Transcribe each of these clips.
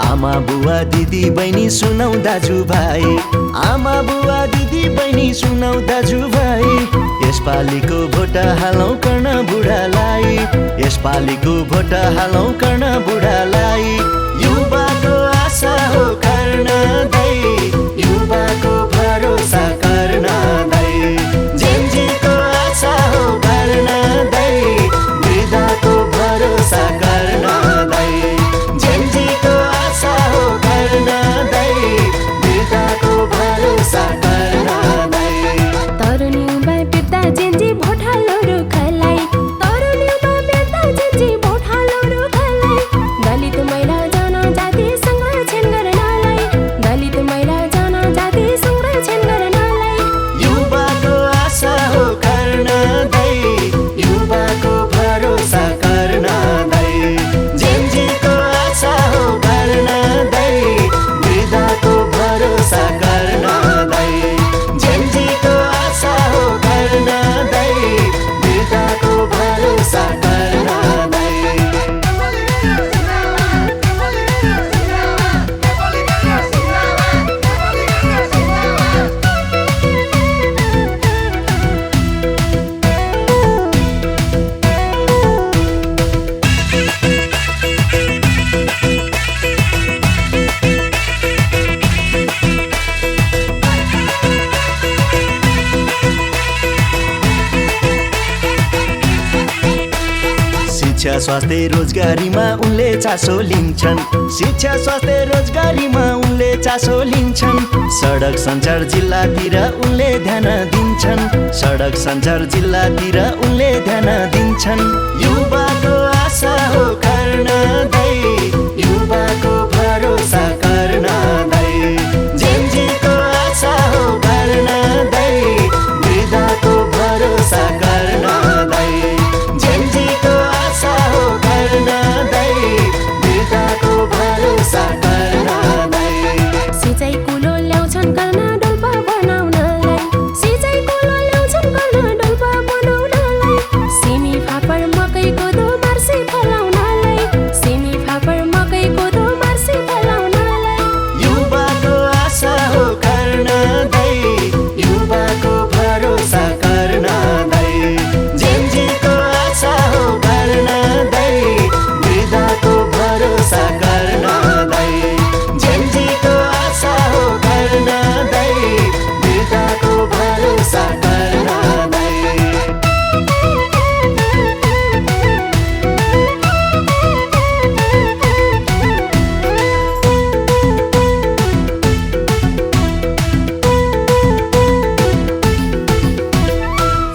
आमा बुवा दिदी बहिनी सुनौ दाजुभाइ आमा बुवा दिदी बहिनी सुनौ दाजुभाइ यसपालिको भोट हालौं कर्ण बुढालाई यसपालिको भोट हालौं कर्ण बुढालाई युवाको आशा हो कर्ण दाइ युवाको भरोसा कर्ण दाइ जेन्जीको आशा हो कर्ण दाइ वृद्धको भरोसा कर्ण दाइ जेन्जीको आशा हो कर्ण दाइ वृद्धको भरोसा कर्ण दाइ तरुणी युवा वृद्ध जेन्जी भोट हाल्नु रुखलाई तरुणी युवा वृद्ध जेन्जी भोट हाल्नु रुखलाई दलित महिला जनजाति संरक्षण गर्नलाई दलित महिला जनजाति संरक्षण गर्नलाई युवाको आशा हो कर्ण दाइ युवाको भरोसा कर्ण दाइ जेन्जीको आशा हो कर्ण दाइ वृद्धको भरोसा कर्ण दाइ जेन्जीको आशा हो कर्ण दाइ वृद्धको भरोसा कर्ण दाइ शिक्षा स्वास्थ्य रोजगारीमा उनले चासो लिन्छन् शिक्षा स्वास्थ्य रोजगारीमा उनले चासो लिन्छन् सडक सञ्चार जिल्लातिर उनले ध्यान दिन्छन् सडक सञ्चार जिल्लातिर उनले ध्यान दिन्छन् युवाको आशा हो कर्ण दाइ युवाको भरोसा कर्ण दाइ जेन्जीको आशा हो कर्ण दाइ वृद्धको भरोसा कर्ण दाइ जेन्जीको आशा हो कर्ण दाइ वृद्धको भरोसा कर्ण दाइ सिँचाइ कुलो ल्याउँछन् कर्ण डोल्पा बनाउनलाई सिँचाइ कुलो ल्याउँछन् कर्ण डोल्पा बनाउनलाई सिमी फापर मकै कोदो मार्सी फलाउनलाई सिमी फापर मकै कोदो मार्सी फलाउनलाई युवाको आशा हो कर्ण दाइ युवाको भरोसा कर्ण दाइ जेन्जीको आशा हो कर्ण दाइ वृद्धको भरोसा कर्ण दाइ जेन्जीको आशा हो कर्ण दाइ वृद्धको भरोसा कर्ण दाइ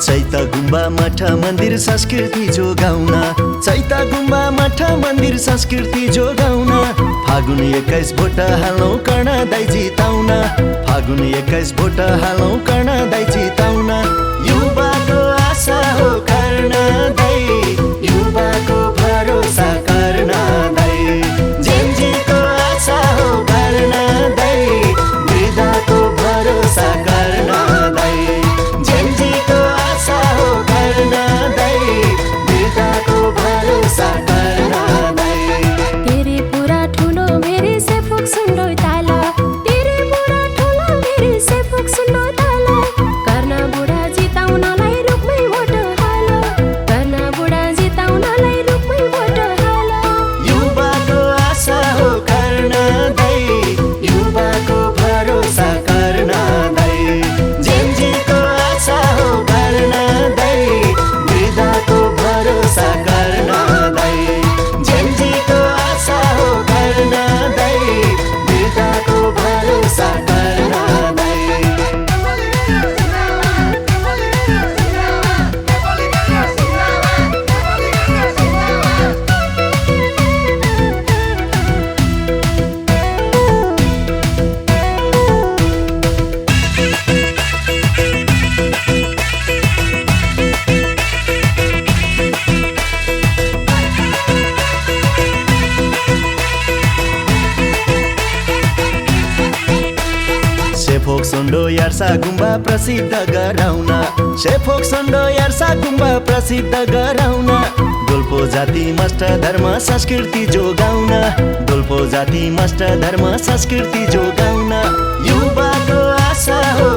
चैत गुम्बा मठ मन्दिर संस्कृति जोगाउन चैत गुम्बा मठ मन्दिर संस्कृति जोगाउन फागुन 21 भोट हालौं कर्ण दाइ जिताउन फागुन 21 भोट हालौं कर्ण दाइ जिताउन युवाको आशा हो कर्ण दाइ युवाको भरोसा कर्ण दाइ जेन्जीको आशा हो कर्ण दाइ वृद्धको भरोसा कर्ण दाइ जेन्जीको आशा हो कर्ण दाइ वृद्धको भरोसा कर्ण दाइ तेरे पुरा ठुलो मेरे से फुक सुन्डो ताला तेरे पुरा ठुलो मेरे से फुक सुन्डो ताला कर्ण बुढा जिताउनलाई रुखमै भोट हाल सोन्डो यार्सा गुम्बा प्रसिद्ध गराउन सेफोक सोन्डो यार्सा गुम्बा प्रसिद्ध गराउन डोल्पो जाति मस्ट धर्म संस्कृति जोगाउन डोल्पो जाति मस्ट धर्म संस्कृति जोगाउन युवाको आशा हो